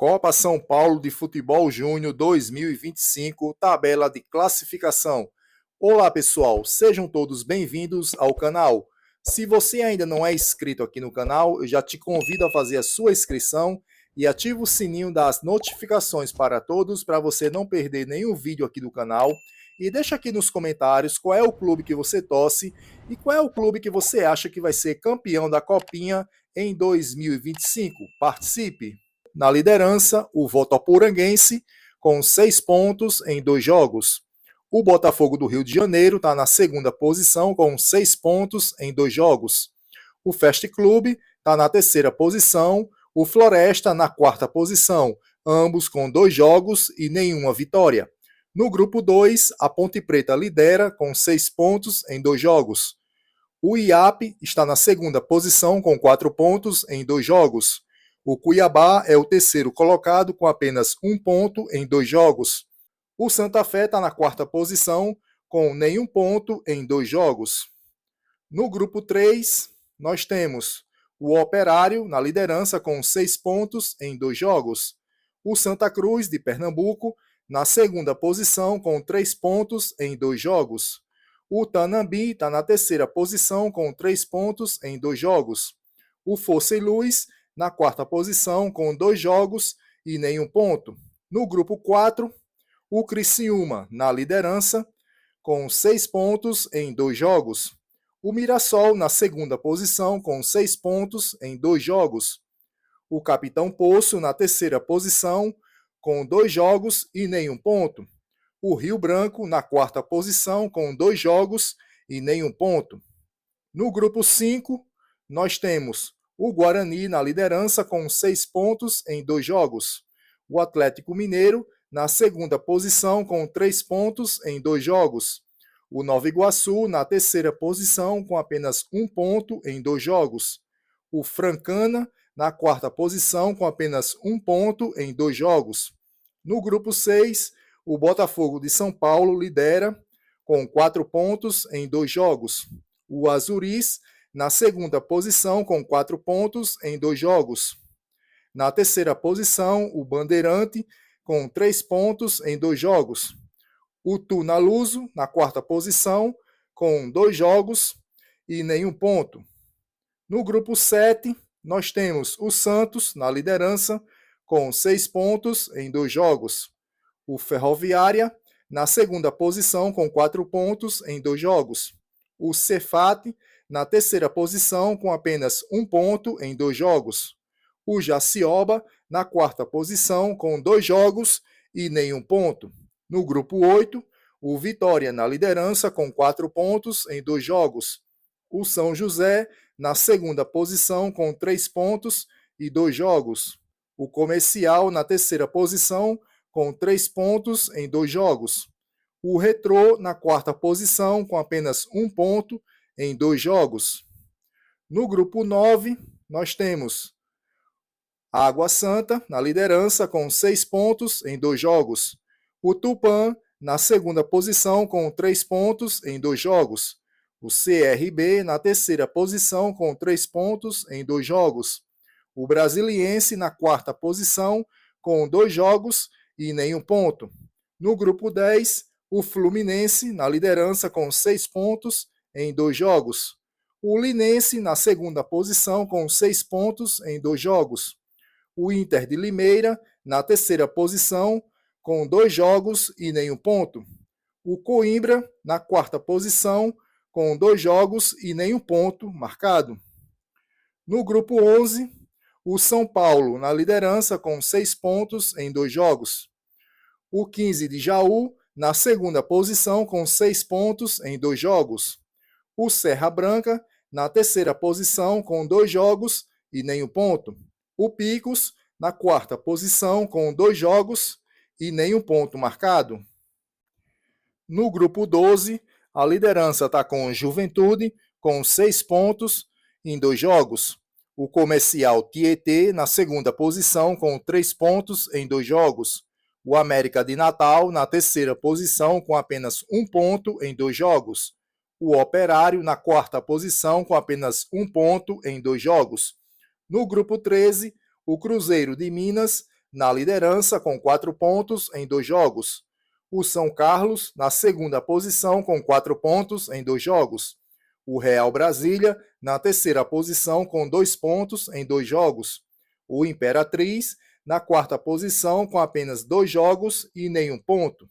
Copa São Paulo de Futebol Júnior 2025, tabela de classificação. Olá pessoal, sejam todos bem-vindos ao canal. Se você ainda não é inscrito aqui no canal, eu já te convido a fazer a sua inscrição e ative o sininho das notificações para todos, para você não perder nenhum vídeo aqui do canal. E deixa aqui nos comentários qual é o clube que você torce e qual é o clube que você acha que vai ser campeão da Copinha em 2025. Participe! Na liderança, o Votoporanguense, com 6 pontos em 2 jogos. O Botafogo do Rio de Janeiro está na segunda posição, com 6 pontos em 2 jogos. O Fast Club está na terceira posição, o Floresta na quarta posição, ambos com 2 jogos e nenhuma vitória. No grupo 2, a Ponte Preta lidera com 6 pontos em 2 jogos. O IAP está na segunda posição com 4 pontos em 2 jogos. O Cuiabá é o terceiro colocado com apenas 1 ponto em 2 jogos. O Santa Fé está na quarta posição com nenhum ponto em 2 jogos. No grupo 3, nós temos o Operário na liderança com 6 pontos em 2 jogos. O Santa Cruz de Pernambuco na segunda posição com 3 pontos em 2 jogos. O Tanambi está na terceira posição com 3 pontos em 2 jogos. O Força e Luz na quarta posição com 2 jogos e nenhum ponto. No grupo 4, o Criciúma na liderança com 6 pontos em 2 jogos. O Mirassol na segunda posição com 6 pontos em 2 jogos. O Capitão Poço na terceira posição com 2 jogos e nenhum ponto. O Rio Branco na quarta posição com 2 jogos e nenhum ponto. No grupo 5, nós temos o Guarani na liderança com 6 pontos em 2 jogos. O Atlético Mineiro na segunda posição com 3 pontos em 2 jogos. O Nova Iguaçu na terceira posição com apenas 1 ponto em 2 jogos. O Francana na quarta posição com apenas 1 ponto em 2 jogos. No grupo 6, o Botafogo de São Paulo lidera com 4 pontos em 2 jogos. O Azuris na segunda posição com 4 pontos em 2 jogos. Na terceira posição, o Bandeirante com 3 pontos em 2 jogos. O Tunaluso na quarta posição com 2 jogos e nenhum ponto. No grupo 7, nós temos o Santos na liderança com 6 pontos em 2 jogos. O Ferroviária na segunda posição com 4 pontos em 2 jogos. O Cefate na terceira posição com apenas 1 ponto em 2 jogos. O Jacioba na quarta posição com 2 jogos e nenhum ponto. No grupo 8, o Vitória na liderança com 4 pontos em 2 jogos. O São José na segunda posição com 3 pontos e 2 jogos. O Comercial na terceira posição com 3 pontos em 2 jogos. O Retrô na quarta posição com apenas 1 ponto em 2 jogos. No grupo 9, nós temos a Água Santa na liderança com 6 pontos em 2 jogos. O Tupã na segunda posição com 3 pontos em 2 jogos. O CRB na terceira posição com 3 pontos em 2 jogos. O Brasiliense na quarta posição com 2 jogos e nenhum ponto. No grupo 10, o Fluminense na liderança com 6 pontos em 2 jogos. O Linense na segunda posição com 6 pontos em 2 jogos. O Inter de Limeira na terceira posição com 2 jogos e nenhum ponto. O Coimbra na quarta posição com 2 jogos e nenhum ponto marcado. No grupo 11, o São Paulo na liderança com 6 pontos em 2 jogos. O 15 de Jaú na segunda posição com 6 pontos em 2 jogos. O Serra Branca na terceira posição com 2 jogos e nenhum ponto. O Picos na quarta posição com 2 jogos e nenhum ponto marcado. No grupo 12, a liderança está com Juventude com 6 pontos em 2 jogos. O Comercial Tietê na segunda posição com 3 pontos em 2 jogos. O América de Natal na terceira posição com apenas 1 ponto em 2 jogos. O Operário na quarta posição com apenas 1 ponto em 2 jogos. No grupo 13, o Cruzeiro de Minas na liderança com 4 pontos em 2 jogos. O São Carlos, na segunda posição, com 4 pontos em 2 jogos. O Real Brasília, na terceira posição, com 2 pontos em 2 jogos. O Imperatriz, na quarta posição, com apenas 2 jogos e nenhum ponto.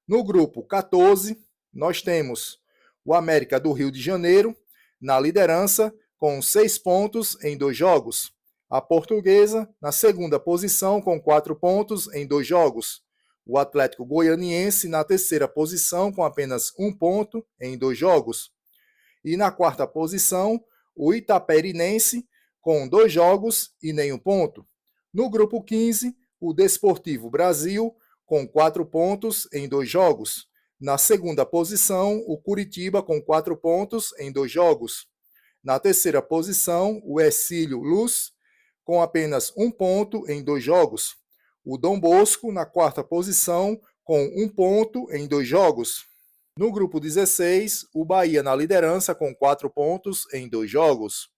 No grupo 14, nós temos o América do Rio de Janeiro, na liderança, com 6 pontos em 2 jogos. A Portuguesa, na segunda posição, com 4 pontos em 2 jogos. O Atlético Goianiense, na terceira posição, com apenas 1 ponto em 2 jogos. E na quarta posição, o Itaperinense, com 2 jogos e nenhum ponto. No grupo 15, o Desportivo Brasil, com 4 pontos em 2 jogos. Na segunda posição, o Curitiba, com 4 pontos em 2 jogos. Na terceira posição, o Hercílio Luz, com apenas 1 ponto em 2 jogos. O Dom Bosco, na quarta posição, com 1 ponto em 2 jogos. No grupo 16, o Bahia na liderança, com 4 pontos em 2 jogos.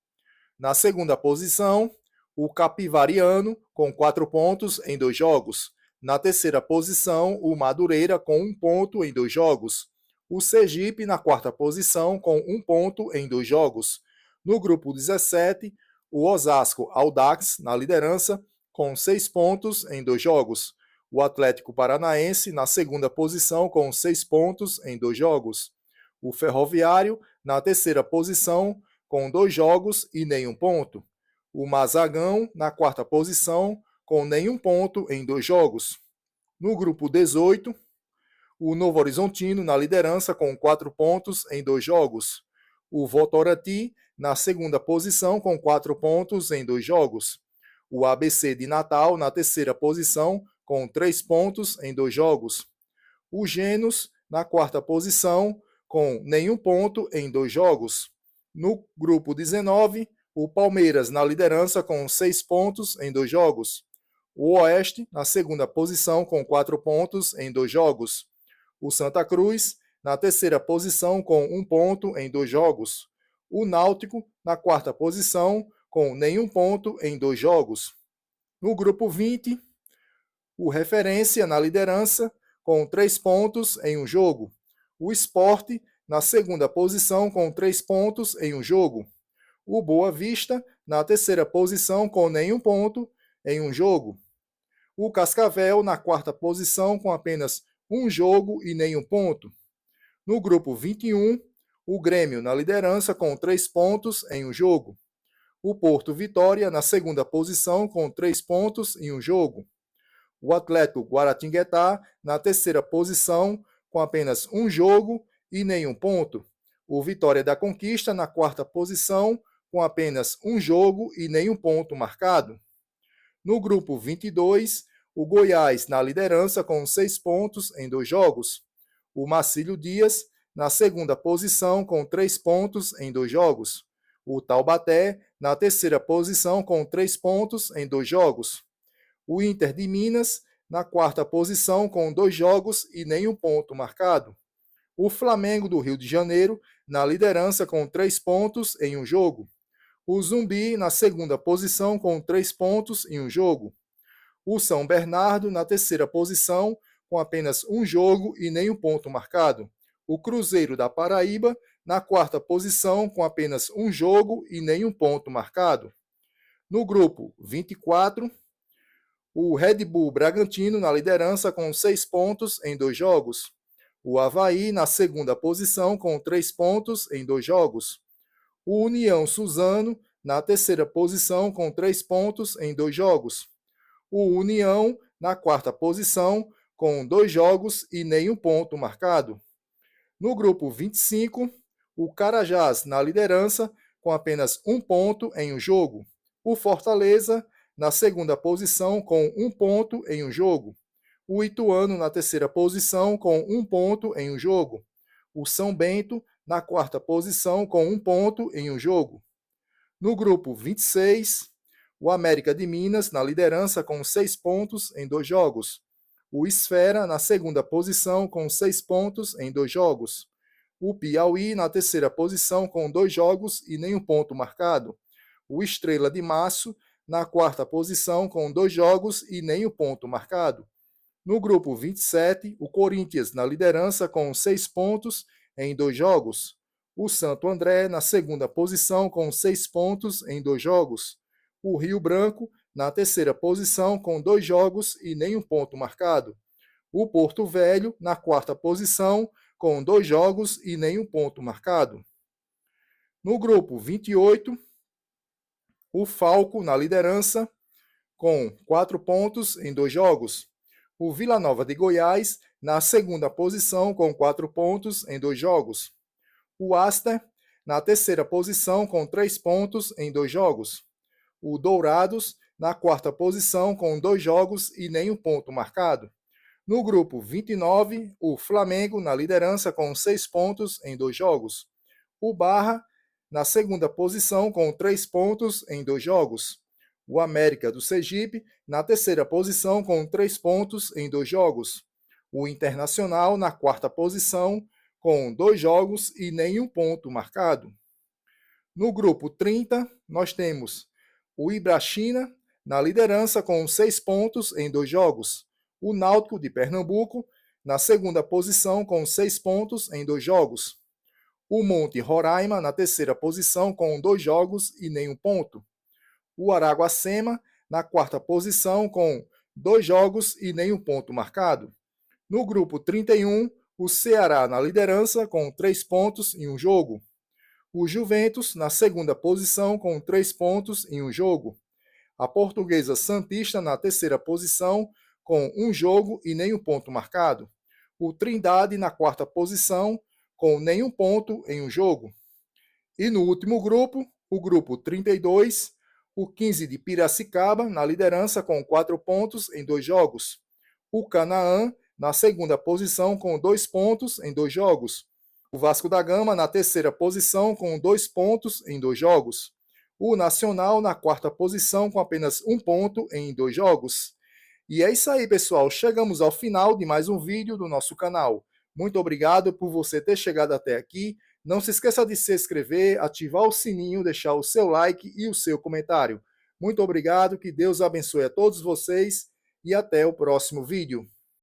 Na segunda posição, o Capivariano, com 4 pontos em 2 jogos. Na terceira posição, o Madureira, com 1 ponto em 2 jogos. O Sergipe, na quarta posição, com 1 ponto em 2 jogos. No grupo 17, o Osasco Audax, na liderança, com 6 pontos em 2 jogos. O Atlético Paranaense, na segunda posição, com 6 pontos em 2 jogos. O Ferroviário, na terceira posição, com 2 jogos e nenhum ponto. O Mazagão, na quarta posição, com nenhum ponto em 2 jogos. No grupo 18, o Novo Horizontino, na liderança, com 4 pontos em 2 jogos. O Votorati, na segunda posição, com 4 pontos em 2 jogos. O ABC de Natal, na terceira posição, com 3 pontos em 2 jogos. O Genos, na quarta posição, com nenhum ponto em 2 jogos. No grupo 19, o Palmeiras, na liderança, com 6 pontos em 2 jogos. O Oeste, na segunda posição, com 4 pontos em 2 jogos. O Santa Cruz, na terceira posição, com 1 ponto em 2 jogos. O Náutico, na quarta posição, com nenhum ponto em 2 jogos. No grupo 20, o Referência, na liderança, com 3 pontos em 1 jogo. O Sport, na segunda posição, com 3 pontos em 1 jogo. O Boa Vista, na terceira posição, com nenhum ponto em 1 jogo. O Cascavel, na quarta posição, com apenas 1 jogo e nenhum ponto. No grupo 21, o Grêmio, na liderança, com 3 pontos em 1 jogo. O Porto Vitória, na segunda posição, com 3 pontos em 1 jogo. O Atlético Guaratinguetá, na terceira posição, com apenas 1 jogo e nenhum ponto. O Vitória da Conquista, na quarta posição, com apenas 1 jogo e nenhum ponto marcado. No grupo 22, o Goiás na liderança com 6 pontos em 2 jogos. O Marcílio Dias na segunda posição com 3 pontos em 2 jogos. O Taubaté na terceira posição com 3 pontos em 2 jogos. O Inter de Minas na quarta posição com 2 jogos e nenhum ponto marcado. O Flamengo do Rio de Janeiro na liderança com 3 pontos em 1 jogo. O Zumbi na segunda posição com 3 pontos em 1 jogo. O São Bernardo na terceira posição com apenas 1 jogo e nenhum ponto marcado. O Cruzeiro da Paraíba na quarta posição com apenas 1 jogo e nenhum ponto marcado. No grupo 24, o Red Bull Bragantino na liderança com 6 pontos em 2 jogos. O Avaí na segunda posição com 3 pontos em 2 jogos. O União Suzano na terceira posição com 3 pontos em 2 jogos. O União na quarta posição com 2 jogos e nenhum ponto marcado. No grupo 25, o Carajás na liderança com apenas 1 ponto em 1 jogo. O Fortaleza na segunda posição com 1 ponto em 1 jogo. O Ituano na terceira posição com 1 ponto em 1 jogo. O São Bento na quarta posição com 1 ponto em 1 jogo. No grupo 26, o América de Minas na liderança com 6 pontos em 2 jogos. O Esfera na segunda posição com 6 pontos em 2 jogos. O Piauí na terceira posição com 2 jogos e nenhum ponto marcado. O Estrela de Março na quarta posição com 2 jogos e nenhum ponto marcado. No grupo 27, o Corinthians na liderança com 6 pontos em 2 jogos. O Santo André na segunda posição com 6 pontos em 2 jogos. O Rio Branco na terceira posição com 2 jogos e nenhum ponto marcado. O Porto Velho na quarta posição com 2 jogos e nenhum ponto marcado. No grupo 28, o Falco na liderança com 4 pontos em 2 jogos. O Vila Nova de Goiás na segunda posição com 4 pontos em 2 jogos. O Aster na terceira posição com 3 pontos em 2 jogos. O Dourados na quarta posição com 2 jogos e nenhum ponto marcado. No grupo 29, o Flamengo na liderança com 6 pontos em 2 jogos. O Barra na segunda posição com 3 pontos em 2 jogos. O América do Sergipe na terceira posição com 3 pontos em 2 jogos. O Internacional na quarta posição com 2 jogos e nenhum ponto marcado. No grupo 30, nós temos o Ibrachina na liderança com 6 pontos em 2 jogos. O Náutico de Pernambuco na segunda posição com 6 pontos em 2 jogos. O Monte Roraima na terceira posição com 2 jogos e nenhum ponto. O Araguacema na quarta posição com 2 jogos e nenhum ponto marcado. No grupo 31, o Ceará na liderança com 3 pontos em um jogo. O Juventus na segunda posição com 3 pontos em um jogo. A Portuguesa Santista na terceira posição com 1 jogo e nenhum ponto marcado. O Trindade na quarta posição com nenhum ponto em um jogo. E no último grupo, o grupo 32, o 15 de Piracicaba na liderança com 4 pontos em 2 jogos. O Canaã na segunda posição com 2 pontos em 2 jogos. O Vasco da Gama na terceira posição com 2 pontos em 2 jogos. O Nacional na quarta posição com apenas 1 ponto em 2 jogos. E é isso aí, pessoal. Chegamos ao final de mais um vídeo do nosso canal. Muito obrigado por você ter chegado até aqui. Não se esqueça de se inscrever, ativar o sininho, deixar o seu like e o seu comentário. Muito obrigado, que Deus abençoe a todos vocês e até o próximo vídeo.